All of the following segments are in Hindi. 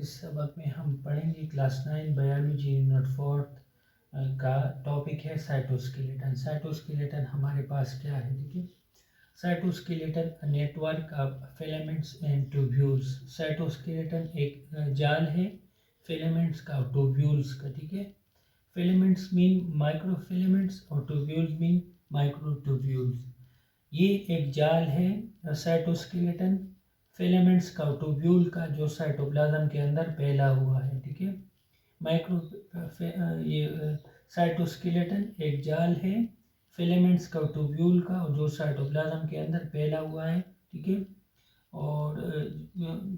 इस सबक में हम पढ़ेंगे क्लास 9 बायोलॉजी यूनिट 4 का टॉपिक है साइटोस्केलेटन। साइटोस्केलेटन हमारे पास क्या है, देखिए। Cytoskeleton network of filaments and tubules. Cytoskeleton एक जाल है फिलामेंट्स का और ट्यूब्यूल्स का, ठीक है। फिलामेंट्स मीन माइक्रोफिलामेंट्स और ट्यूब्यूल्स मीन माइक्रोट्यूब्यूल्स। ये एक जाल है साइटोस्केलेटन फिलामेंट्स का और ट्यूब्यूल का जो साइटोप्लाज्म के अंदर फैला हुआ है, ठीक है। ये साइटोस्केलेटन एक जाल है फिलामेंट्स का और ट्यूब्यूल का और जो साइटोप्लाज्म के अंदर फैला हुआ है, ठीक है। और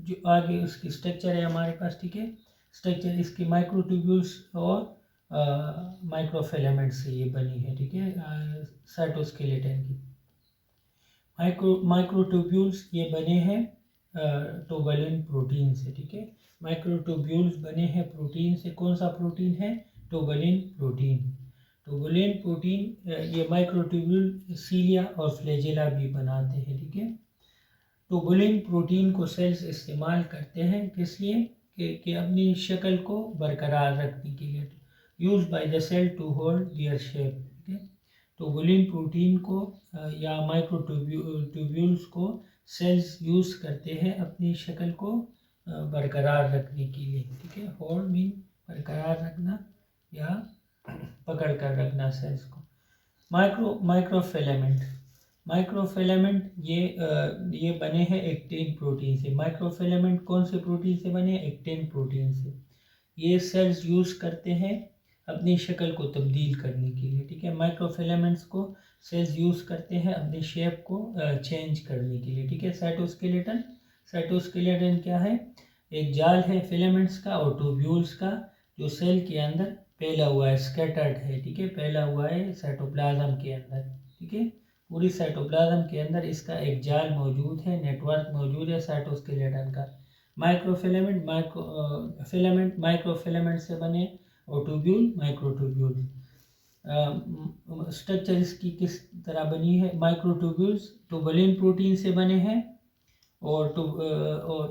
जो आगे उसकी स्ट्रक्चर है हमारे पास, ठीक है। स्ट्रक्चर इसकी माइक्रोट्यूब्यूल्स और माइक्रोफिलामेंट्स से ये बनी है, ठीक है, साइटोस्केलेटन की। माइक्रोट्यूब्यूल्स ये बने हैं टोबलिन प्रोटीन से, ठीक है। माइक्रोट्यूब्यूल्स बने हैं प्रोटीन से। कौन सा प्रोटीन है? टोबलिन प्रोटीन। टोबलिन प्रोटीन ये माइक्रोट्यूब्यूल सीलिया और फ्लैजेला भी बनाते हैं, ठीक है। टोबलिन प्रोटीन को सेल्स इस्तेमाल करते हैं किस लिए? कि अपनी शक्ल को बरकरार रखने के लिए। Use by the cell to hold their shape, ठीक है। टोबलिन प्रोटीन को या माइक्रोट्यूब्यूल्स को सेल्स यूज करते हैं अपनी शक्ल को बरकरार रखने के लिए, ठीक है। होल्ड मीन बरकरार रखना या पकड़ कर रखना सेल्स को। माइक्रोफिलामेंट। माइक्रोफिलामेंट ये बने हैं एक्टिन प्रोटीन से। माइक्रोफिलामेंट कौन से प्रोटीन से बने? एक्टिन प्रोटीन से। ये सेल्स यूज करते हैं अपनी शक्ल को तब्दील करने के लिए, ठीक है। माइक्रोफिलामेंट्स को सेल्स यूज करते हैं अपनी शेप को चेंज करने के लिए, ठीक है। साइटोस्केलेटन क्या है? एक जाल है फिलामेंट्स का और ट्यूब्यूल्स का जो सेल के अंदर फैला हुआ है, स्कैटर्ड है, ठीक है, फैला हुआ है साइटोप्लाज्म के अंदर, ठीक है। पूरी साइटोप्लाज्म के अंदर इसका एक जाल मौजूद है, नेटवर्क मौजूद है साइटोस्केलेटन का। फिलामेंट माइक्रोफिलामेंट से बने और ट्यूब्यूल माइक्रोट्यूब्यूल। स्ट्रक्चर इसकी किस तरह बनी है? माइक्रोट्यूब्यूल्स टोबलिन प्रोटीन से बने हैं और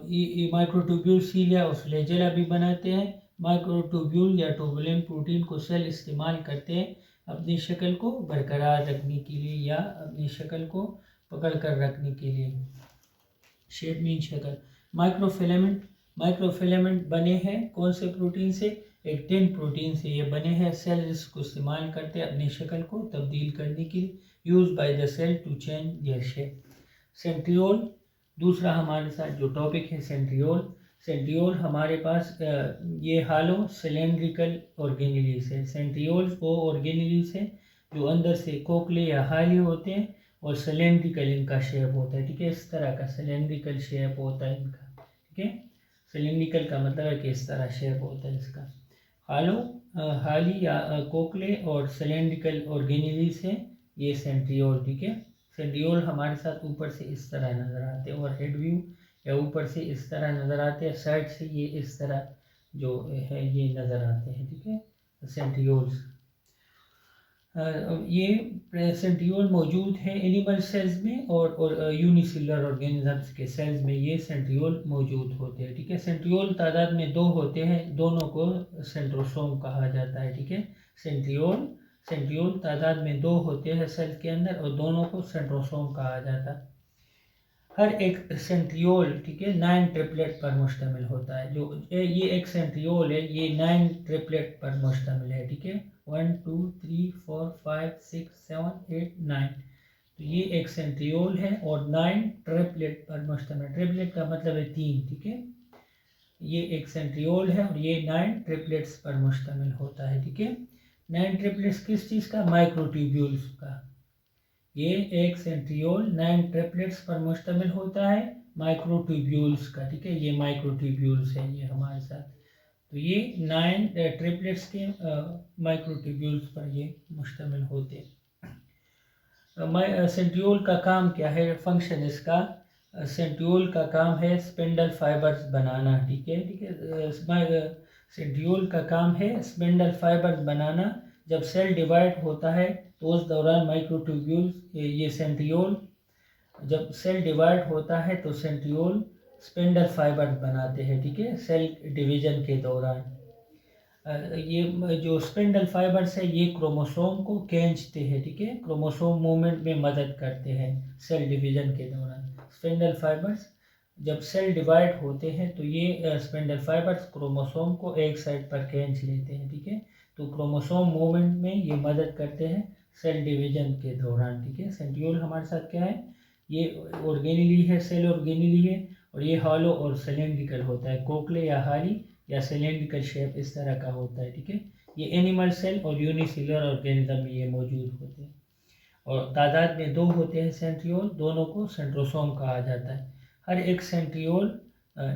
ये माइक्रोट्यूब्यूल सीलिया और फ्लैजेला भी बनाते हैं। माइक्रोट्यूब्यूल या टोबलिन प्रोटीन को सेल इस्तेमाल करते हैं अपनी शक्ल को बरकरार रखने के लिए या अपनी शक्ल को पकड़ कर रखने के लिए। शेप मीन शक्ल। माइक्रोफिलामेंट बने हैं कौन से प्रोटीन से? एक्टिन प्रोटीन से ये बने हैं। सेल इसको इस्तेमाल करते हैं अपनी शक्ल को तब्दील करने के लिए। Use by the cell to change their shape. Centriole दूसरा हमारे साथ जो टॉपिक है सेंट्रियोल। सेंट्रियोल हमारे पास ये हालो सिलेंड्रिकल ऑर्गेनेलीज है। सेंट्रियोल्स वो ऑर्गेनेलीज है जो अंदर से कोकले या हाली होते हैं और सिलेंड्रिकल इनका शेप होता है, ठीक है। इस तरह का सिलेंड्रिकल शेप होता है इनका, ठीक है। सिलेंड्रिकल का मतलब है कि इस तरह शेप होता है इसका। हाली या कोकले और सिलेंड्रिकल ऑर्गेनेलीज है ये सेंट्रियोल, ठीक है। सेंट्रियोल हमारे साथ ऊपर से इस तरह नज़र आते हैं और हेड व्यू या ऊपर से इस तरह नज़र आते हैं, साइड से ये इस तरह जो है ये नज़र आते हैं, ठीक है, सेंट्रियोल्स। ये सेंट्रियोल मौजूद है एनिमल सेल्स में और यूनिसेलुलर ऑर्गेनिजम्स के सेल्स में ये सेंट्रियोल मौजूद होते हैं, ठीक है। सेंट्रियोल तादाद में 2 होते हैं, दोनों को सेंट्रोसोम कहा जाता है, ठीक है। सेंट्रियोल तादाद में 2 होते हैं सेल के अंदर और दोनों को सेंट्रोसोम कहा जाता है। हर एक सेंट्रियोल, ठीक है, 9 ट्रिपलेट पर मुश्तमिल होता है। जो ये एक सेंट्रियोल है ये 9 ट्रिपलेट पर मुश्तमिल है, ठीक है। 1 2 3 4 5 6 7 8 9। तो ये एक सेंट्रियोल है और 9 ट्रिपलेट पर मुश्तमिल। ट्रिपलेट का मतलब है 3, ठीक है। ये एक सेंट्रियोल है और ये 9 ट्रिपलेट्स पर मुश्तमिल होता है, ठीक है। 9 ट्रिपलेट्स किस चीज़ का? माइक्रोट्यूब्यूल्स का। ये एक सेंट्रियोल 9 ट्रिपलेट्स पर मुश्तमिल होता है माइक्रोट्यूब्यूल्स का, ठीक है। ये माइक्रोट्यूब्यूल्स है ये हमारे साथ। तो ये 9 ट्रिपलेट्स के माइक्रोट्यूब्यूल्स पर ये मुश्तमिल होते हैं। सेंट्रियोल का काम क्या है? फंक्शन इसका सेंट्रियोल का काम है स्पिंडल फाइबर्स बनाना, ठीक है, ठीक है। सेंट्रियोल का काम है स्पिंडल फाइबर्स बनाना। जब सेल डिवाइड होता है तो उस दौरान माइक्रोट्यूब्यूल्स ये सेंट्रियोल जब सेल डिवाइड होता है तो सेंट्रियोल स्पिंडल फाइबर बनाते हैं, ठीक है, सेल डिवीजन के दौरान। ये जो स्पिंडल फाइबर्स है ये क्रोमोसोम को खींचते हैं, ठीक है, क्रोमोसोम मूवमेंट में मदद करते हैं सेल डिवीजन के दौरान। स्पिंडल फाइबर्स जब सेल डिवाइड होते हैं तो ये स्पिंडल फाइबर्स क्रोमोसोम को एक साइड पर खींच लेते हैं, ठीक है। तो क्रोमोसोम मूवमेंट में ये मदद करते हैं सेल डिवीजन के दौरान, ठीक है। सेंट्रियोल हमारे साथ क्या है, ये ऑर्गेनिली है, सेल ऑर्गेनिली है, और ये हॉलो और सिलेंड्रिकल होता है, कोकले या हाली या सिलेंड्रिकल शेप इस तरह का होता है, ठीक है। ये एनिमल सेल और यूनिसेलुलर ऑर्गेनिज्म में ये मौजूद होते हैं, और तादाद में 2 होते हैं सेंट्रियोल, दोनों को सेंट्रोसोम कहा जाता है। हर एक सेंट्रियोल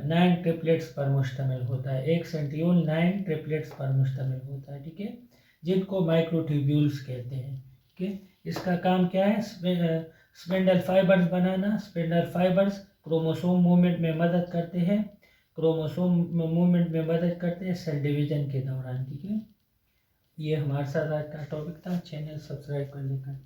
9 ट्रिपलेट्स पर मुश्तमिल होता है, एक सेंट्रियोल 9 ट्रिपलेट्स पर मुश्तमिल होता है, ठीक है, जिनको माइक्रोट्यूब्यूल्स कहते हैं, ठीक है। इसका काम क्या है, स्पिंडल फाइबर्स बनाना। स्पिंडल फाइबर्स क्रोमोसोम मूवमेंट में मदद करते हैं, क्रोमोसोम मूवमेंट में मदद करते हैं सेल डिवीजन के दौरान, ठीक है। ये हमारे साथ आज का टॉपिक था। चैनल सब्सक्राइब कर लेकर